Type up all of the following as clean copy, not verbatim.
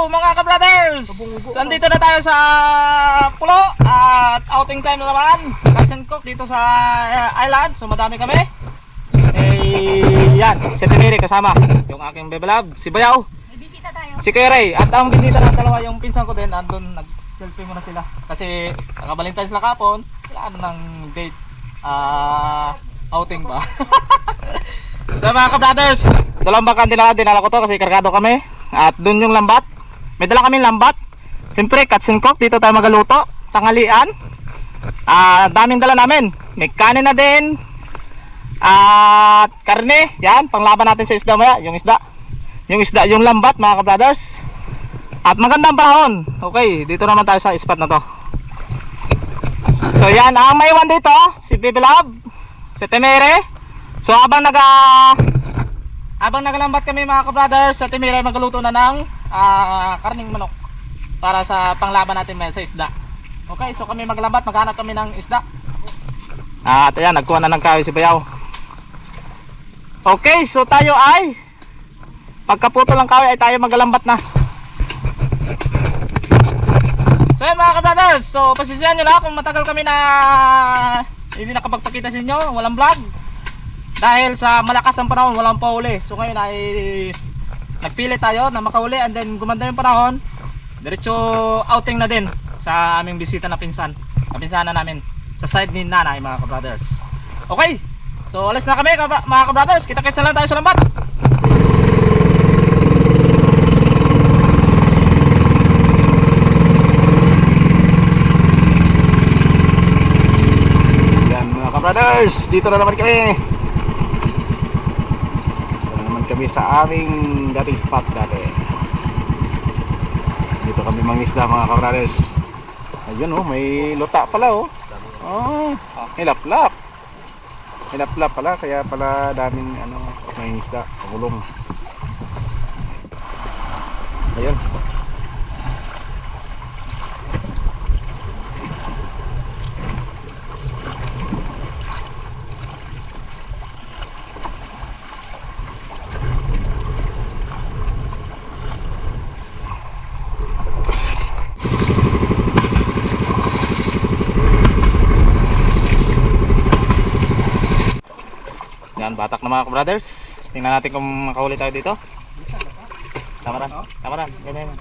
mga ka-brothers! Andito na tayo sa Pulo at outing time na naman. Cousin Cook dito sa island. So madami kami. Yan, si Timiri kasama. Yung aking bebelab, si Bayaw. May bisita tayo. Si Keray. At ang bisita ng dalawa yung pinsan ko din. Andun, nag-selfie muna sila. Kasi naka-Valentine's na kapon. Wala ng date. Outing ba? So mga ka-brothers, dalawang bakante na dinala ko to kasi kargado kami. At dun yung lambat. May dala kaming lambat. Siyempre, Cousin Cook, dito tayo magaluto. Tanghalian. Daming dala namin. May kanin na din. At karne. Yan, panglaban natin sa isda maya. Yung isda. Yung lambat mga ka-brothers. At magandang panahon. Okay, dito naman tayo sa spot na to. So yan, ang maiwan dito, si Bebelab, si Temere. So habang nagalambat kami mga ka-brothers, sa Timire magaluto na ng karning manok para sa panglaban natin sa isda. Okay, so kami maglambat, maghanap kami ng isda. At ayan, nagkuha na ng kahoy si Bayaw. Okay, so tayo ay pagkaputo ng kahoy ay tayo maglambat na. So yan mga ka-brothers, so pasisyan nyo na kung matagal kami na hindi nakapagpakita sa inyo, walang vlog. Dahil sa malakas ang panahon, walang pauli. So ngayon ay nagpili tayo na makauli, and then gumanda yung panahon, diretso outing na din sa aming bisita na pinsanan namin sa side ni nanay mga ka-brothers. Okay, so alis na kami mga ka-brothers, kita-kits na lang tayo sa lambat. Yan mga ka-brothers, dito na naman kami sa aming dating spot dati. Dito kami mangisda mga ka-brothers. Ayun oh, may luta pala oh. Oh, hilap-lap pala, kaya pala daming may isda, pagulong. Ayun. Yan, batak na mga ka-brothers. Tingnan natin kung makahuli tayo dito. Tamaran. Ganyan.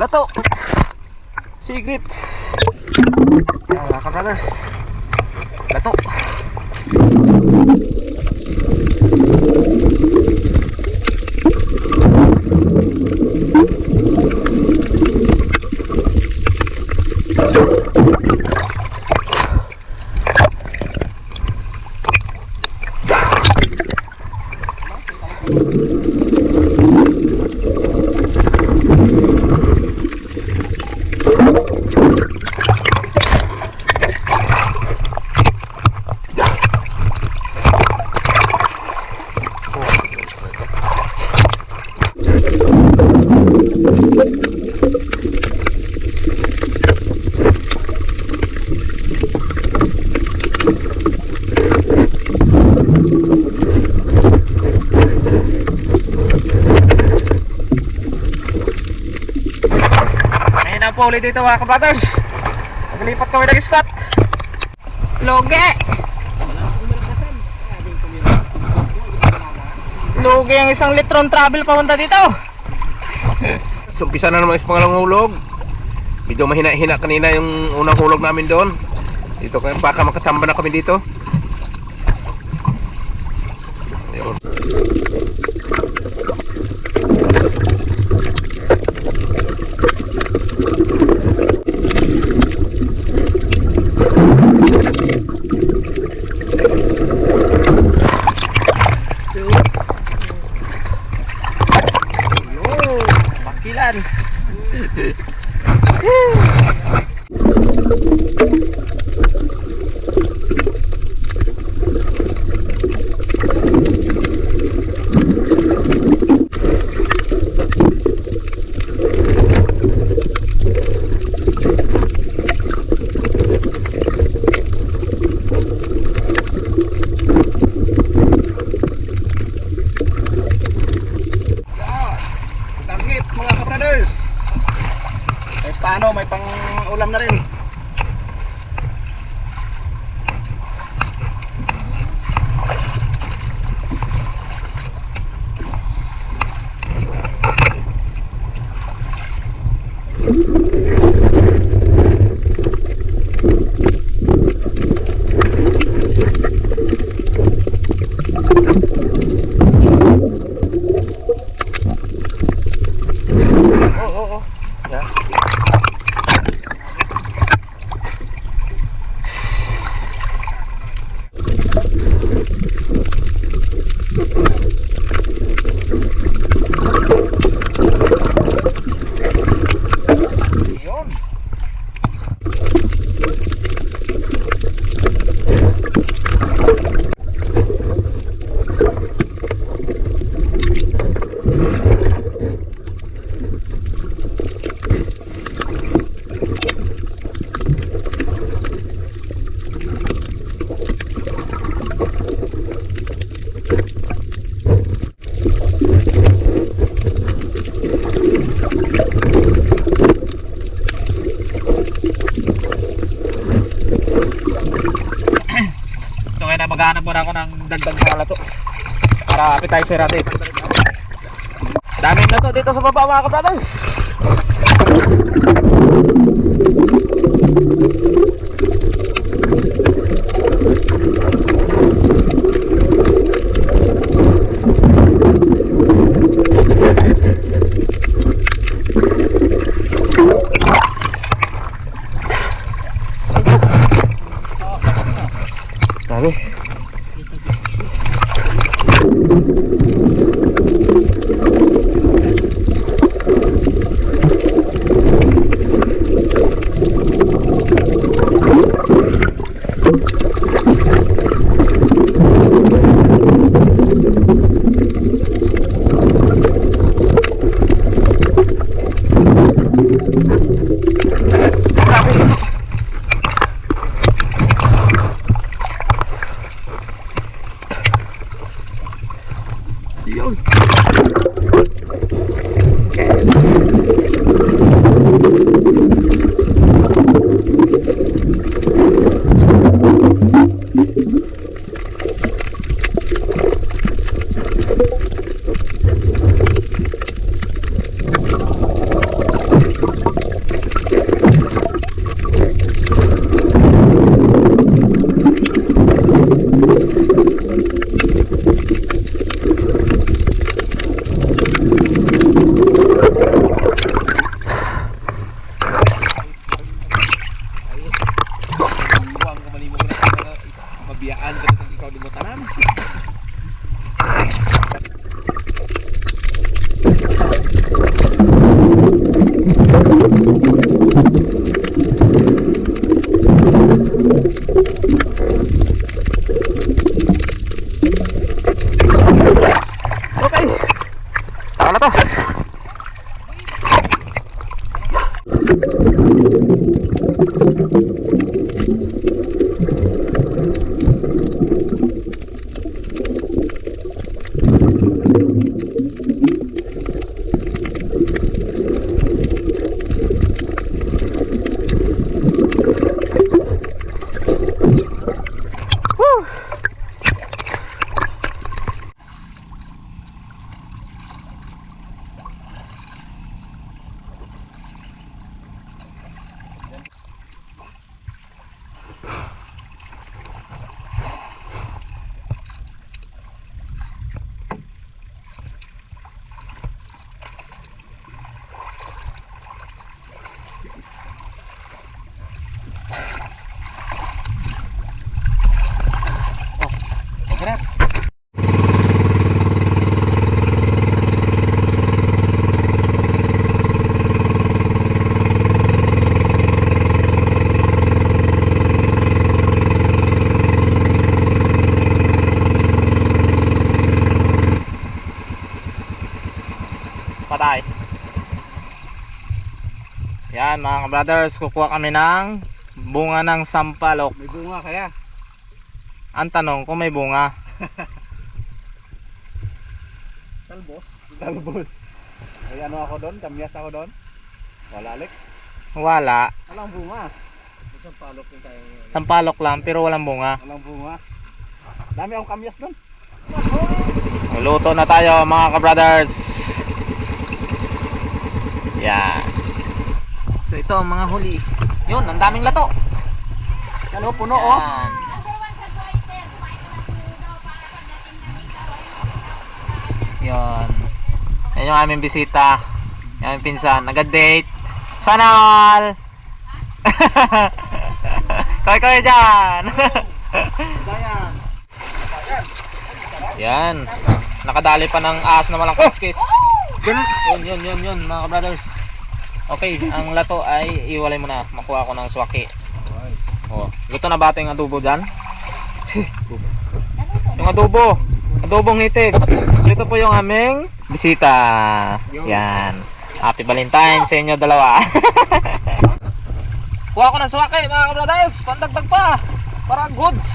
Lato. Sea grips. Yan mga ka-brothers. Lato. Po ulit dito mga ka-brothers. Naglipat kami ng spot. Loge ang 1 litron travel papunta dito. So umpisa na naman sa pangalawang hulog. Medyo mahina-hina kanina yung unang hulog namin doon. Dito kaya baka makatamba na kami dito. Ayun. Oo. Yeah. Yun. So kaya na maghanap muna ako ng dagdag na lato para appetizer natin. Daming lato dito sa baba mga kabrothers. Dami. Yun. Mabiyaan ka na ikaw di mo tanan. Okay. Tara na to. Gerak. Patay. Yan mga brothers, kukuha kami ng bunga ng sampalok. May bunga kaya? Ang tanong kung may bunga. Talbos. Talbos. Ay ano ako doon? Kamyas ako doon? Wala alik? Wala. Walang bunga. Sampalok yung tayo. Sampalok lang pero walang bunga. Walang bunga. Dami akong kamyas doon. Luto na tayo mga ka-brothers. Yan. So ito ang mga huli. Yun, ang daming lato. Ano, puno oh. Yan. Yun. Yan yung aming bisita. Yung aming pinsan. Nag-date. Sana all! Koy dyan! Yan. Nakadali pa ng ahas na walang kiskis. Yun mga brothers. Okay, ang lato ay iwalay mo na. Makuha ko ng swaki. Oh, luto na ba ito yung adobo dyan? Yung adobo. Adobong hitig. Dito po yung aming bisita. Yan. Happy Valentine sa inyo dalawa. Kuha ko ng swaki mga brothers. Pandagdag pa. Para goods.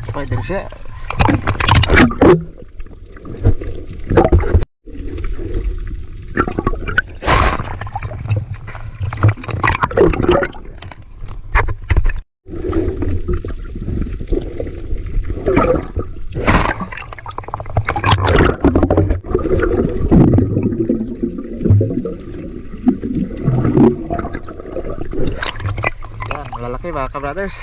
Spider siya. Yan, malalaki ba ka brothers?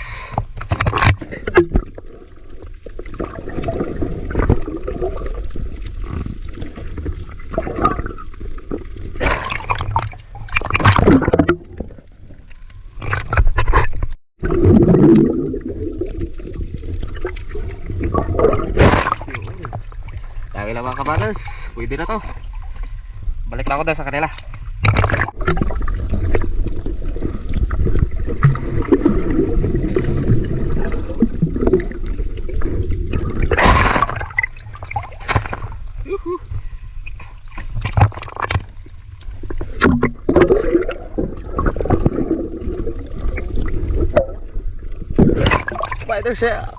Dami lang mga kabrothers. Pwede na to. Balik lang ako doon sa kanila. Spider shell.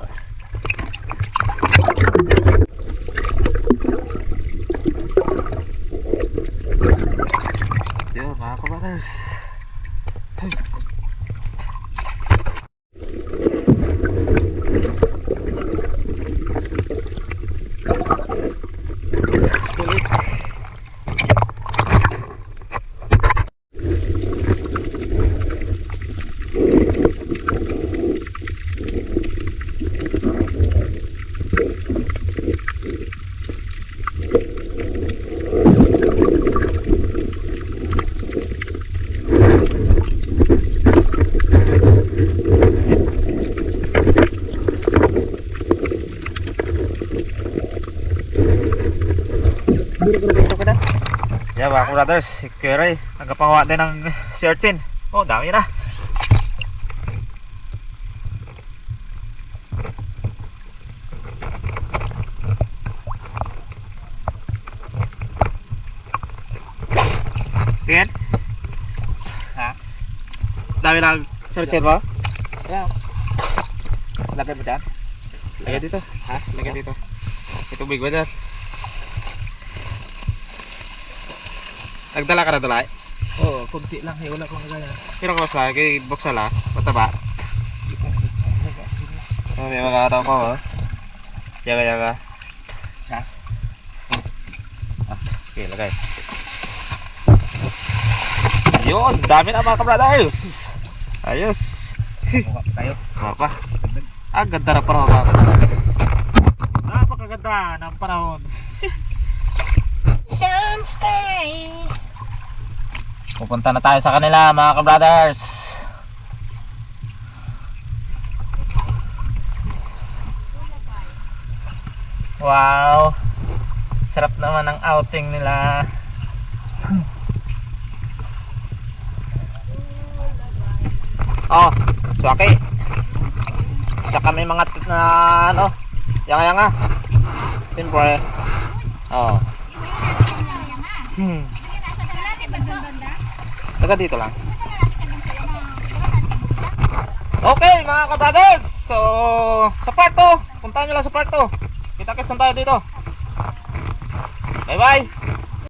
Yun mga kabrothers. Kulit. Yeah, mga brothers, si Kuya Ray, nagkapangawa din ng searchin. Oh, dami na. Tingin? Ha? Dami lang searchin mo? Yeah. Lagay mo dyan? Lagay dito. Ha? Lagay dito. Ito big ba dyan? Nagdala ka na dala? Oo, kunti lang. Wala kong kagaya. Pero kung sa kay boksala, mataba. Oh, may mga araw ko, oh. Yaga. Ha? Okay, lagay. Yun, dami na mga kabrothers. Ayos. Mukha pa tayo. Apa? Ah, ganda na pa mga kabrothers. Napakaganda ng panahon. Sunshine. Pupunta na tayo sa kanila mga ka-brothers. Wow, sarap naman ang outing nila. Oh, swaki. Tsaka may mga na ano, yanga-yanga. Siyempre. Oh. Taga dito lang. Okay mga ka-brothers. So, sa part 2, puntahan nyo lang sa part 2. Kita-kits tayo dito. Bye bye.